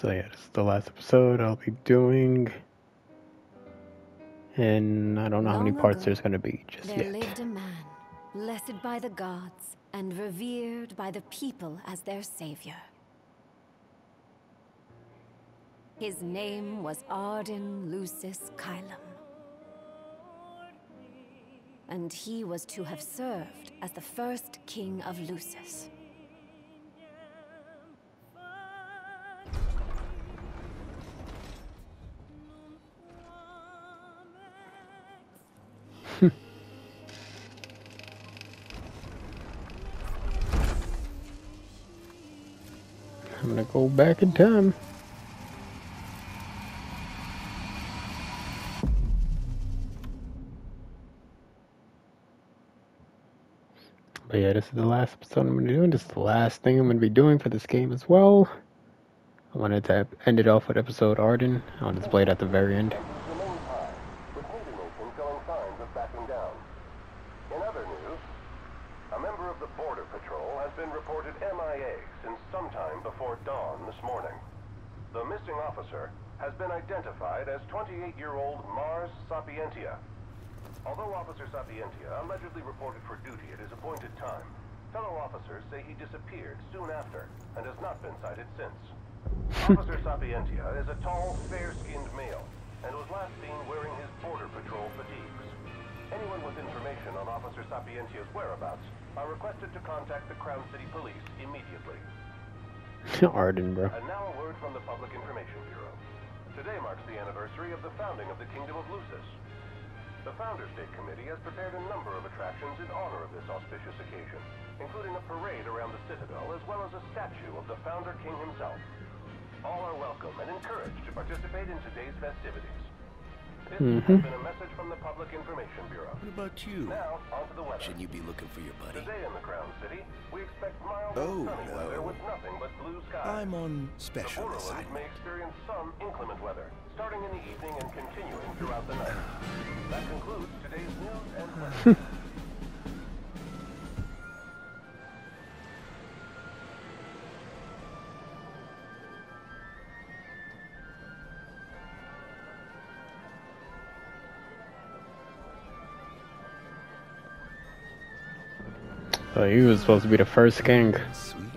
So yeah, this is the last episode I'll be doing. And I don't know how many parts there's going to be just there yet. lived a man, blessed by the gods, and revered by the people as their savior. His name was Ardyn Lucis Kylum. And he was to have served as the first king of Lucis. I'm gonna go back in time. But yeah, this is the last episode I'm gonna be doing. This is the last thing I'm gonna be doing for this game as well. I wanted to end it off with episode Ardyn. I'll display it at the very end. In other news, a member of the Border Patrol has been reported MIA since sometime before dawn this morning. The missing officer has been identified as 28-year-old Mars Sapientia. Although Officer Sapientia allegedly reported for duty at his appointed time, fellow officers say he disappeared soon after and has not been sighted since. Officer Sapientia is a tall, fair-skinned male and was last seen wearing his Border Patrol fatigues. Anyone with information on Officer Sapientia's whereabouts are requested to contact the Crown City Police immediately. Ardyn, bro. And now a word from the Public Information Bureau. Today marks the anniversary of the founding of the Kingdom of Lucis. The Founders Day Committee has prepared a number of attractions in honor of this auspicious occasion, including a parade around the Citadel as well as a statue of the Founder King himself. All are welcome and encouraged to participate in today's festivities. This has been a message from the Public Information Bureau. What about you? Now, on to the weather. Shouldn't you be looking for your buddy? Today in the Crown City, we expect mild and sunny weather with nothing but blue skies. I'm on The special Borderlands assignment. may experience some inclement weather, starting in the evening and continuing throughout the night. That concludes today's news and weather. So he was supposed to be the first king. Sweet home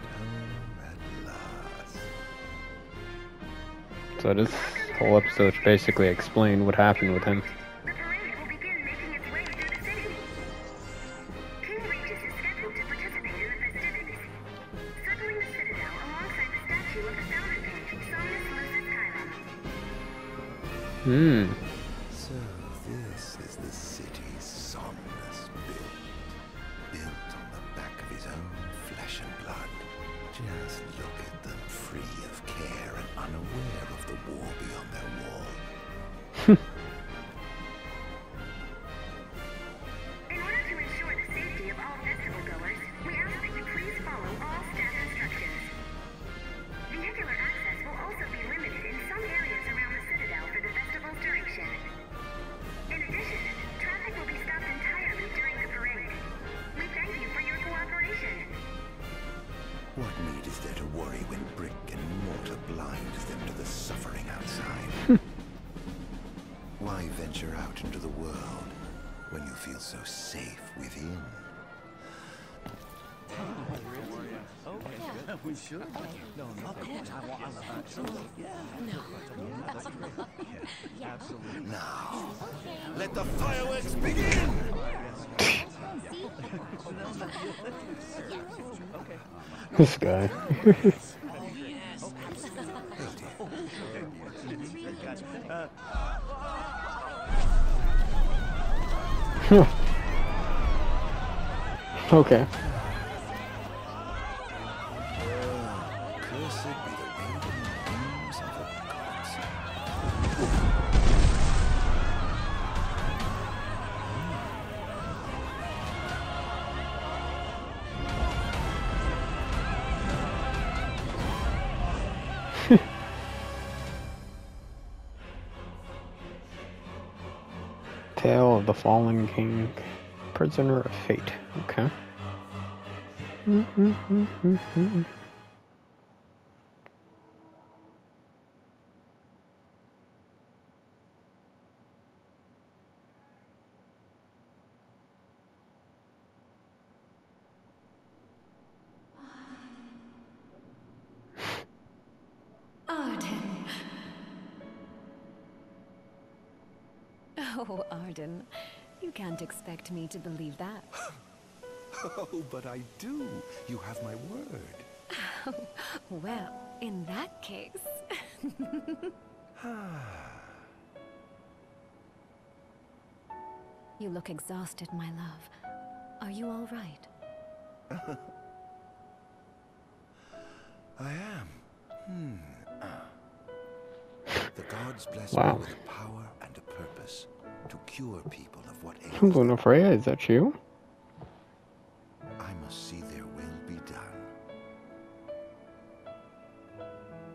at last. So this whole episode basically explained what happened with him. The parade will begin making its way through the city. King Regis is scheduled to participate in the festivities, circling the Citadel alongside the statue of the founder king, Somnus Lucis Kylum. So this is the city Somnus built on the back of his own flesh and blood. Just look at them, free of care and unaware of the war beyond their wall. In order to ensure the safety of all festival goers, we ask that you please follow all staff instructions. Vehicular access will also be limited in some areas around the Citadel for the festival's duration. In addition, traffic will be stopped entirely during the parade. We thank you for your cooperation. What need is there to worry when brick and mortar blinds them to the suffering outside? Why venture out into the world when you feel so safe within? We should. No, of course. Absolutely. Now, let the fireworks begin! This guy. Okay. Cursed be the raven wings of the gods. Tale of the Fallen King, Prisoner of Fate. Okay. Oh, Ardyn, you can't expect me to believe that. Oh, but I do. You have my word. Well, in that case... You look exhausted, my love. Are you all right? I am. The gods bless Wow. me with a power and a purpose to cure people of what ails I'm them. going to Freya, is that you? I must see their will be done.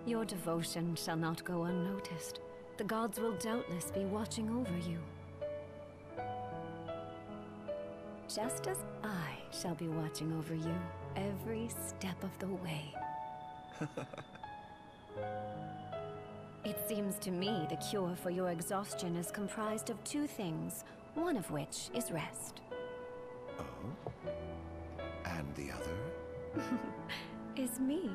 Your devotion shall not go unnoticed. The gods will doubtless be watching over you. Just as I shall be watching over you every step of the way. It seems to me the cure for your exhaustion is comprised of two things, one of which is rest. Oh? And the other? Is me.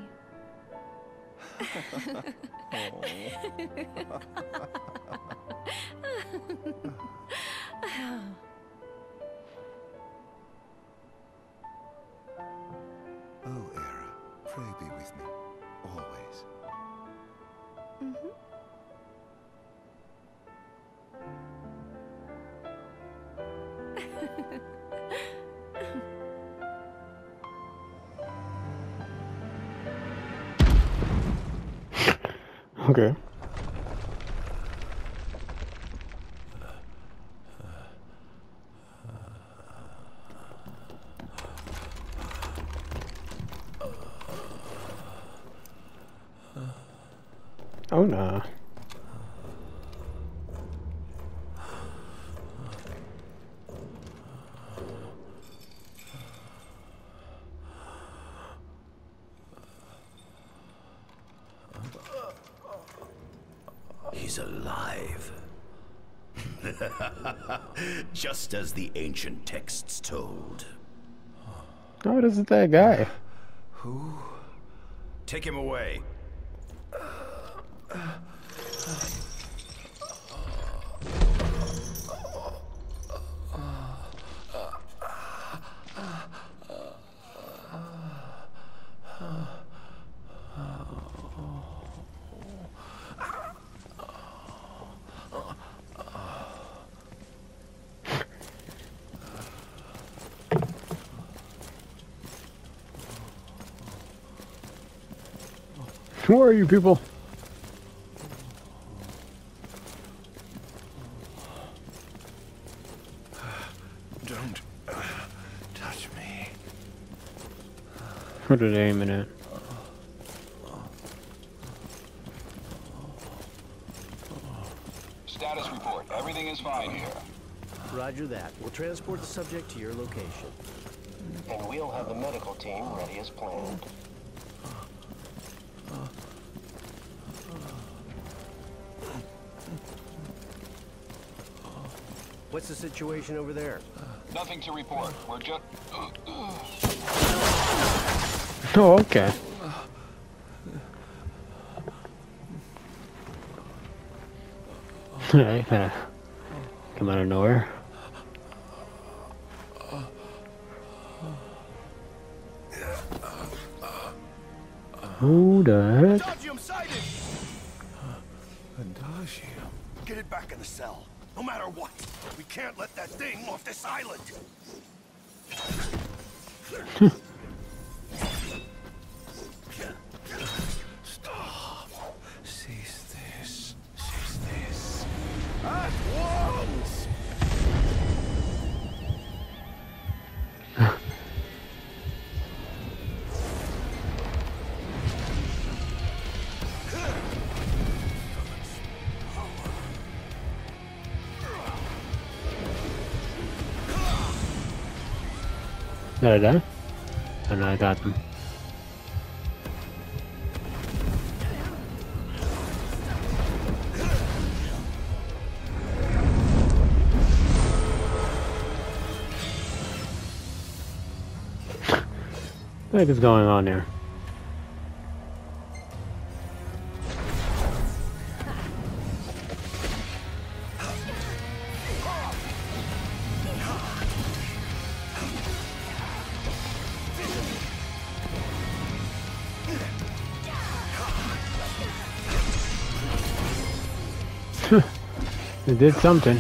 Oh, Era, pray be with me, always. Okay. Oh no. He's alive. Just as the ancient texts told. Oh, this is that guy. Who? Take him away. Who are you people? Don't touch me. What are they aiming at? Status report. Everything is fine here. Roger that. We'll transport the subject to your location. And we'll have the medical team ready as planned. What's the situation over there? Nothing to report. We're just... Oh, okay. Hey, come out of nowhere. Who the heck? Adagium sighted! Adagium. Get it back in the cell. No matter what. We can't let that thing off this island. Stop. Cease this. Cease this. At once! Did I die? Oh no, I got them. What the heck is going on here? It did something.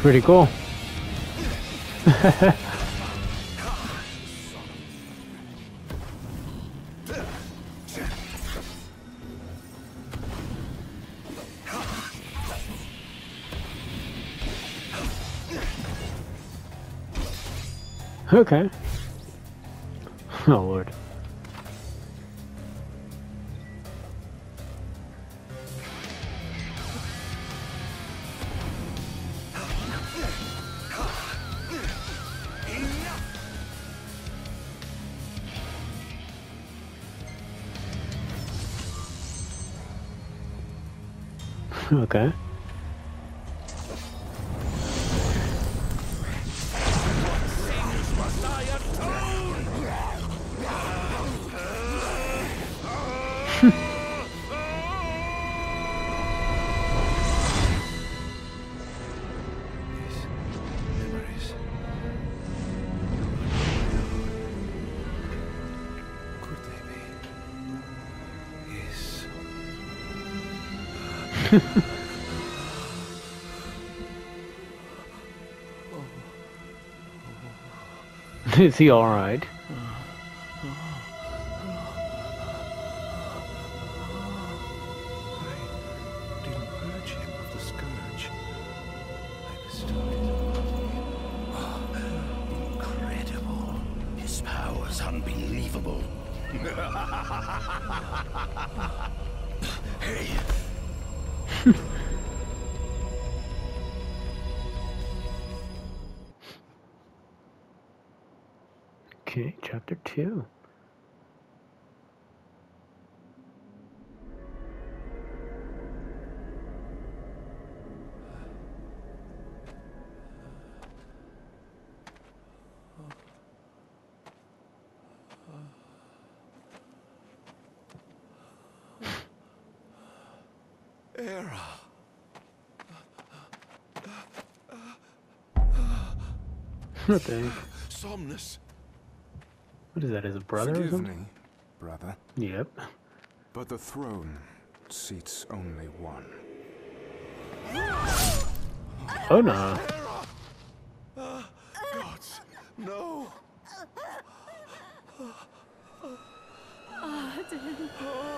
Pretty cool. Okay. Oh Lord. Okay. Is he alright? I didn't purge him of the scourge. I bestowed it upon him. Incredible. His power's unbelievable. Hey. Okay, chapter 2. Era. What the heck? Somnus. What is that, his brother or Forgive something? me, brother, Yep. but the throne seats only one. Oh no. Gods, no. Ardyn.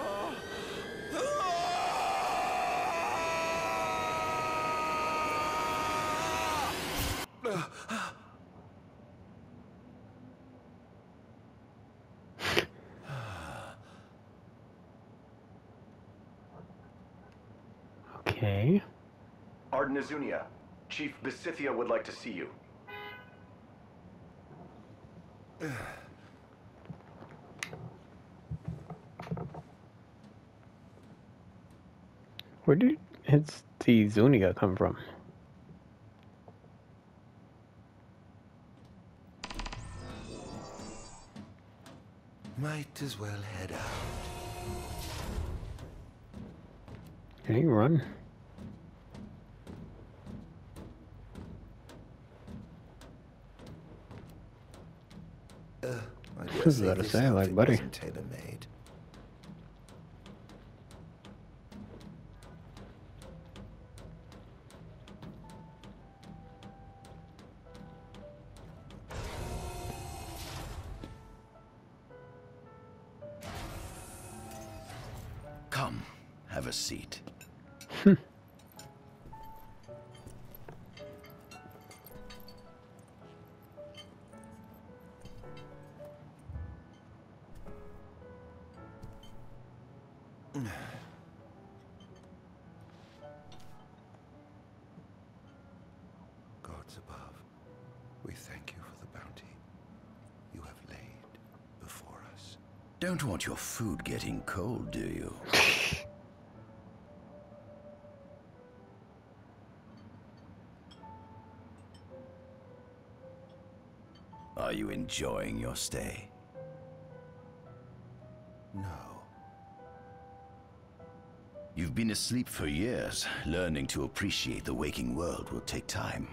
Okay. Ardyn Azunia, Chief Besithia would like to see you. Where did the Zunia come from? Might as well head out. Can he run? I I dare was say about to this say, like, outfit buddy. wasn't tailor-made. Come, have a seat. Gods above, we thank you for the bounty you have laid before us. Don't want your food getting cold, do you? Are you enjoying your stay? been asleep for years. Learning to appreciate the waking world will take time.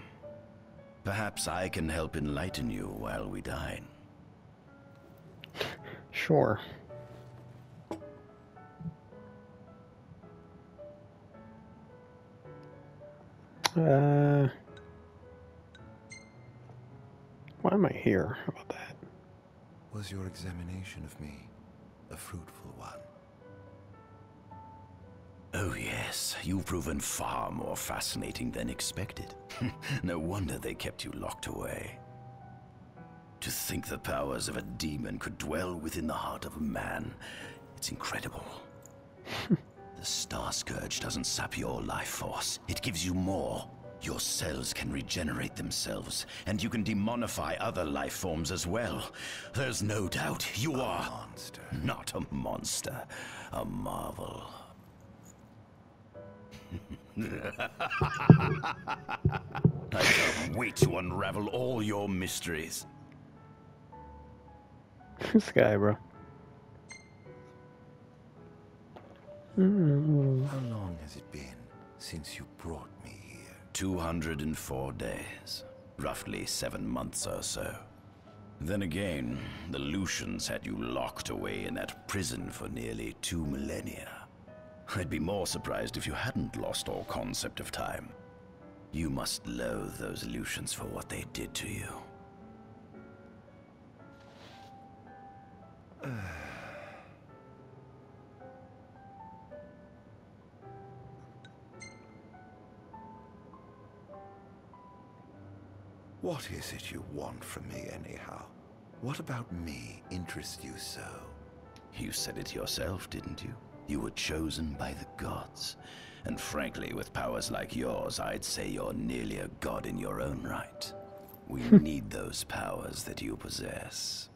Perhaps I can help enlighten you while we dine. Sure. Why am I here? How about that? Was your examination of me a fruitful one? Oh yes, you've proven far more fascinating than expected. No wonder they kept you locked away. To think the powers of a demon could dwell within the heart of a man, it's incredible. The Star Scourge doesn't sap your life force, it gives you more. Your cells can regenerate themselves, and you can demonify other life forms as well. There's no doubt you are a monster. Not a monster, a marvel. I can't wait to unravel all your mysteries. This guy, bro. How long has it been since you brought me here? 204 days. Roughly 7 months or so. Then again, the Lucians had you locked away in that prison for nearly 2 millennia. I'd be more surprised if you hadn't lost all concept of time. You must loathe those Lucians for what they did to you. What is it you want from me, anyhow? What about me interests you so? You said it yourself, didn't you? You were chosen by the gods. And frankly, with powers like yours, I'd say you're nearly a god in your own right. We need those powers that you possess.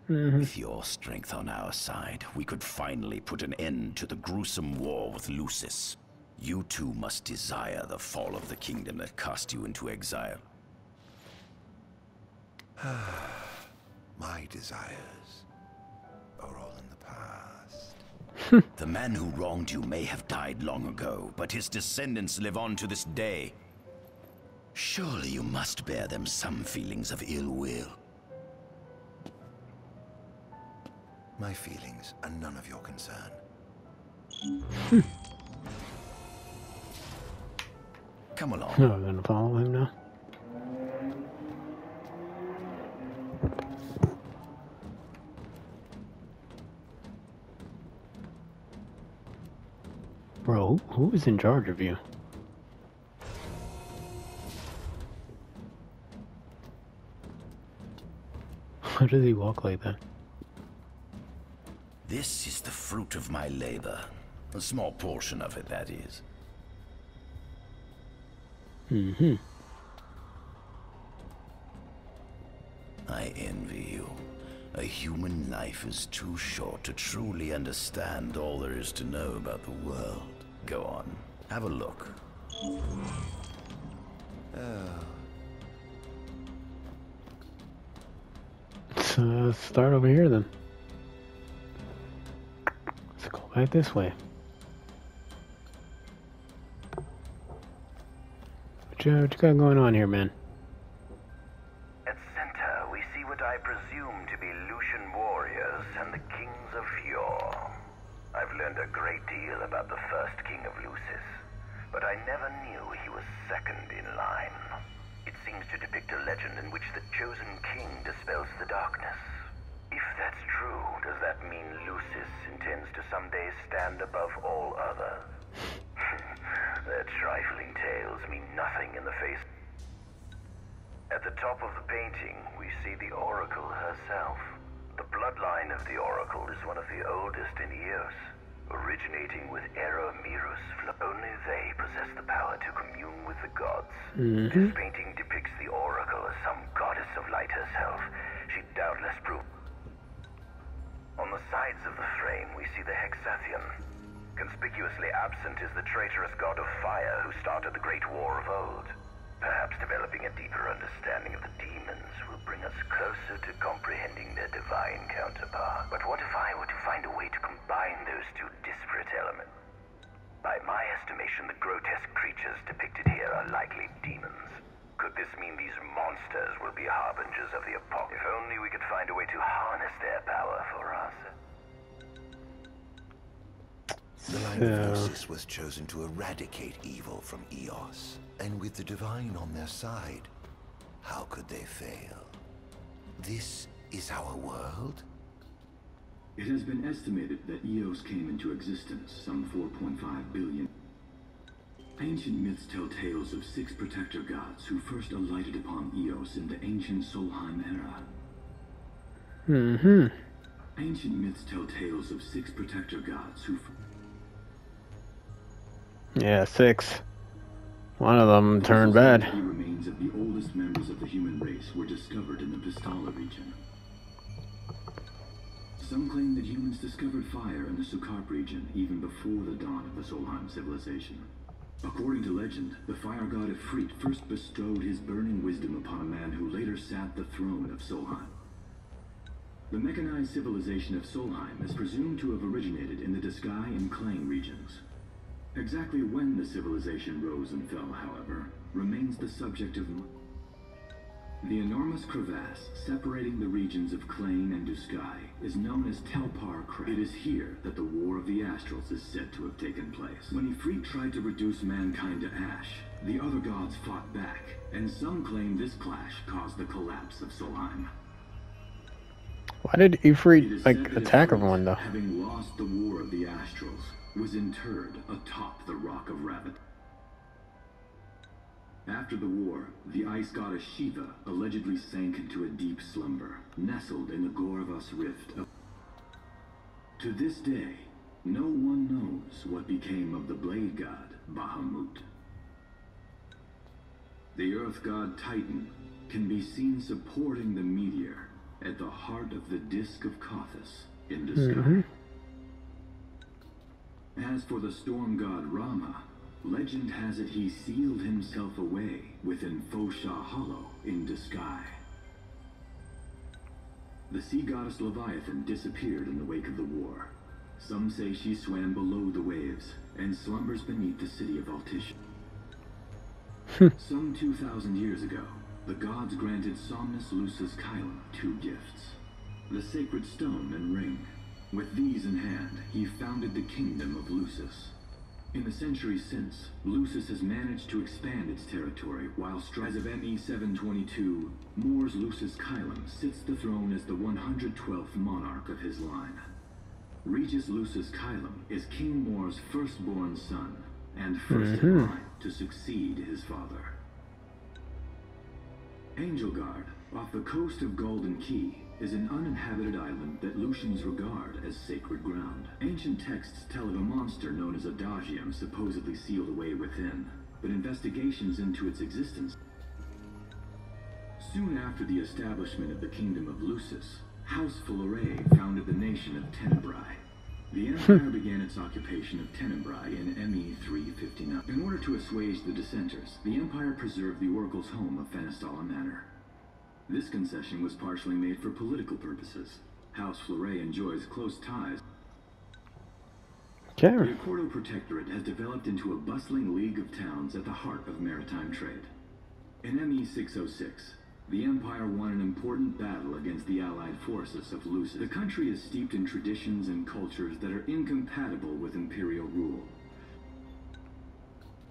With your strength on our side, we could finally put an end to the gruesome war with Lucis. You two must desire the fall of the kingdom that cast you into exile. My desires are all in the past. The man who wronged you may have died long ago, but his descendants live on to this day. Surely you must bear them some feelings of ill will. My feelings are none of your concern. Come along. Oh, I'm gonna follow him now. Bro, who is in charge of you? How does he walk like that? This is the fruit of my labor. A small portion of it, that is. I envy you. A human life is too short to truly understand all there is to know about the world. Go on, have a look. Let's start over here then. Let's go back this way. What you got going on here, man? At center, we see what I presume to be Lucian warriors and the kings of yore. I've learned a great deal about the first king of Lucis, but I never knew he was second in line. It seems to depict a legend in which the chosen king dispels the darkness. If that's true, does that mean Lucis intends to someday stand above all others? Their trifling tales mean nothing in the face. At the top of the painting, we see the Oracle herself. The bloodline of the Oracle is one of the oldest in Eos, originating with Eromirus. Only they possess the power to commune with the gods. This painting depicts the Oracle as some goddess of light herself. She doubtless proved. On the sides of the frame, we see the Hexathian. Conspicuously absent is the traitorous god of fire who started the Great War of old. Perhaps developing a deeper understanding of the demons will bring us closer to comprehending their divine counterpart. But what if I were to find a way to combine those two disparate elements? By my estimation, the grotesque creatures depicted here are likely demons. Could this mean these monsters will be harbingers of the apocalypse? If only we could find a way to harness their power for us. The line of Lucis was chosen to eradicate evil from Eos. And with the divine on their side, how could they fail? This is our world? It has been estimated that Eos came into existence some 4.5 billion. Ancient myths tell tales of 6 protector gods who first alighted upon Eos in the ancient Solheim era. Ancient myths tell tales of 6 protector gods who... Yeah, 6. One of them turned bad. The remains of the oldest members of the human race were discovered in the Vistala region. Some claim that humans discovered fire in the Sukarp region even before the dawn of the Solheim civilization. According to legend, the fire god Ifrit first bestowed his burning wisdom upon a man who later sat the throne of Solheim. The mechanized civilization of Solheim is presumed to have originated in the Disgai and Klang regions. Exactly when the civilization rose and fell, however, remains the subject of... The enormous crevasse separating the regions of Klang and Disgai is known as Telpar Crack. It is here that the War of the Astrals is said to have taken place. When Ifrit tried to reduce mankind to ash, the other gods fought back, and some claim this clash caused the collapse of Solheim. Why did Ifrit, like, attack everyone, though? Having lost the War of the Astrals, was interred atop the Rock of Rabbit. After the war, the ice goddess Shiva allegedly sank into a deep slumber, nestled in the Goravas Rift. To this day, no one knows what became of the blade god Bahamut. The earth god Titan can be seen supporting the meteor at the heart of the disk of Kothis in the sky. As for the storm god Rama, legend has it he sealed himself away within Fosha Hollow in Disgai. The sea goddess Leviathan disappeared in the wake of the war. Some say she swam below the waves and slumbers beneath the city of Altisha. Some 2,000 years ago, the gods granted Somnus Lucis Kylum 2 gifts: the sacred stone and ring. With these in hand, he founded the kingdom of Lucis. In the centuries since, Lucis has managed to expand its territory, while as of ME 722, Mor's Lucis Kylum sits the throne as the 112th monarch of his line. Regis Lucis Kylum is King Mor's firstborn son, and first in line to succeed his father. Angelgard, off the coast of Golden Key, is an uninhabited island that Lucians regard as sacred ground. Ancient texts tell of a monster known as Adagium supposedly sealed away within, but investigations into its existence. Soon after the establishment of the kingdom of Lucis, House Fulleré founded the nation of Tenebrae. The empire began its occupation of Tenebrae in ME 359. In order to assuage the dissenters, the empire preserved the oracle's home of Fenestala Manor. This concession was partially made for political purposes. House Fleuret enjoys close ties. The Accordo Protectorate has developed into a bustling league of towns at the heart of maritime trade. In ME 606, the Empire won an important battle against the allied forces of Lucis. The country is steeped in traditions and cultures that are incompatible with imperial rule.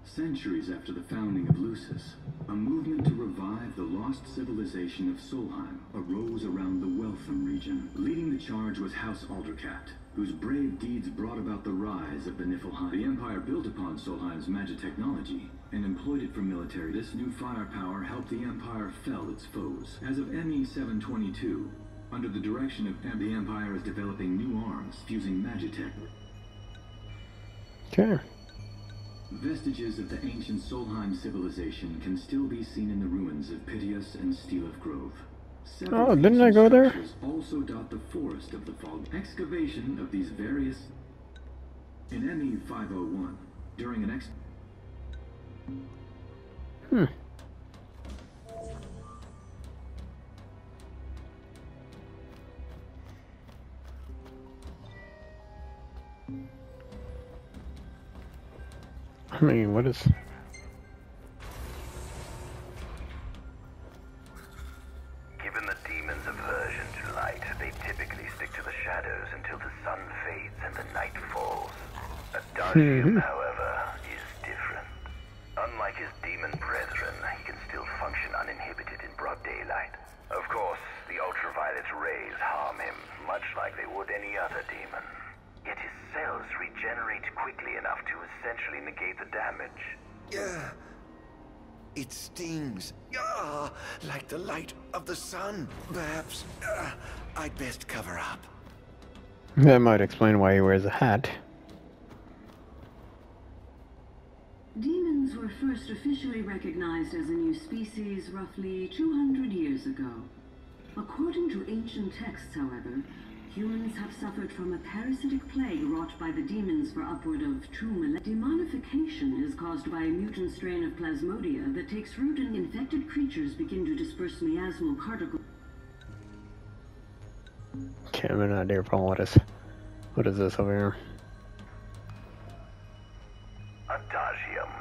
Centuries after the founding of Lucis, a movement to revive the lost civilization of Solheim arose around the Weltham region. Leading the charge was House Aldercat, whose brave deeds brought about the rise of the Niflheim. The Empire built upon Solheim's magic technology and employed it for military. This new firepower helped the Empire fell its foes. As of ME 722, under the direction of the Empire is developing new arms fusing magitech. Vestiges of the ancient Solheim civilization can still be seen in the ruins of Piteous and Steeleth Grove. Oh, didn't I go there? Also dot the forest of the Fog. Excavation of these various... In ME 501, during an I mean, what is... Given the demon's aversion to light, they typically stick to the shadows until the sun fades and the night falls. Ardyn, however, is different. Unlike his demon brethren, he can still function uninhibited in broad daylight. Of course, the ultraviolet rays harm him, much like they would any other demon. Yet his cells regenerate quickly enough to essentially negate the damage. Yeah. It stings. Like the light of the sun. Perhaps I'd best cover up. That might explain why he wears a hat. Demons were first officially recognized as a new species roughly 200 years ago. According to ancient texts, however, humans have suffered from a parasitic plague wrought by the demons for upward of 2 millennia. Demonification is caused by a mutant strain of plasmodia that takes root and infected creatures begin to disperse miasmal particles. Okay, I'm in an idea from what is this over here? Adagium.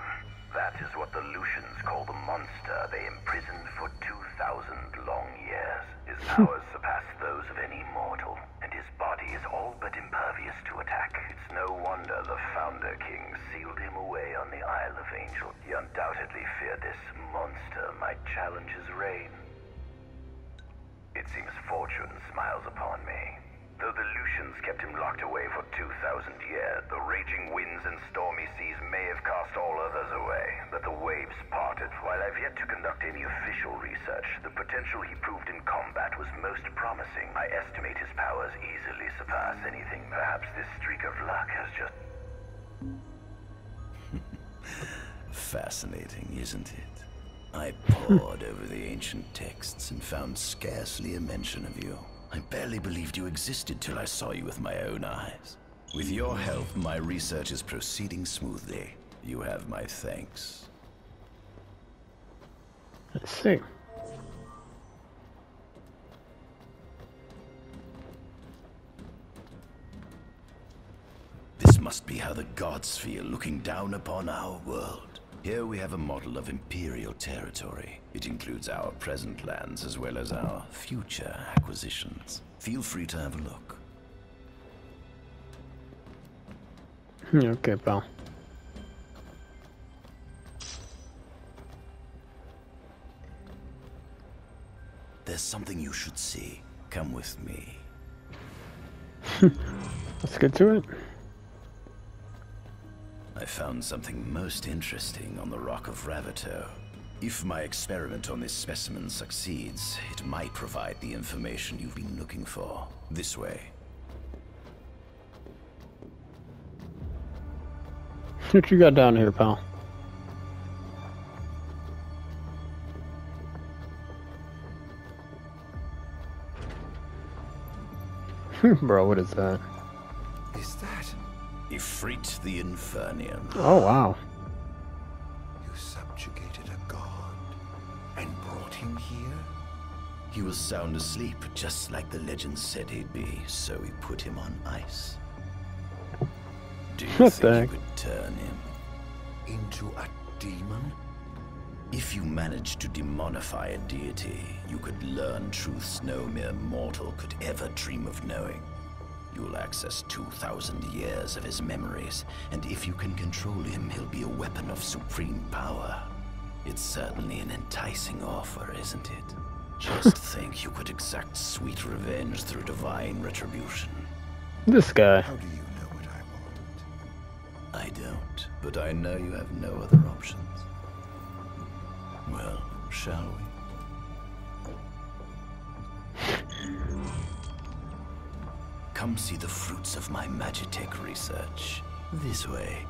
That is what the Lucians call the monster they imprisoned for 2,000 long years. His powers surpass those of any mortal, and his body is all but impervious to attack. It's no wonder the Founder King sealed him away on the Isle of Angel. He undoubtedly feared this monster might challenge his reign. It seems fortune smiles upon me. Though the Lucians kept him locked away for 2,000 years, the raging winds and stormy seas may have cast all others away, but the waves parted. While I've yet to conduct any official research, the potential he proved in combat was most promising. I estimate his powers easily surpass anything. Perhaps this streak of luck has just... Fascinating, isn't it? I pored over the ancient texts and found scarcely a mention of you. I barely believed you existed till I saw you with my own eyes. With your help, my research is proceeding smoothly. You have my thanks. Let's see. This must be how the gods feel looking down upon our world. Here we have a model of imperial territory. It includes our present lands as well as our future acquisitions. Feel free to have a look. Okay, pal. There's something you should see. Come with me. Let's get to it. I found something most interesting on the Rock of Ravito. If my experiment on this specimen succeeds, it might provide the information you've been looking for. This way. What you got down here, pal? Bro, what is that? Is that? Ifrit the Infernian. Oh, wow. You subjugated a god and brought him here? He was sound asleep, just like the legend said he'd be, so we put him on ice. Do you think you could turn him into a demon? If you managed to demonify a deity, you could learn truths no mere mortal could ever dream of knowing. You'll access 2,000 years of his memories, and if you can control him, he'll be a weapon of supreme power. It's certainly an enticing offer, isn't it? Just think you could exact sweet revenge through divine retribution. This guy. How do you know what I want? I don't, but I know you have no other options. Well, shall we? Come see the fruits of my Magitech research. This way.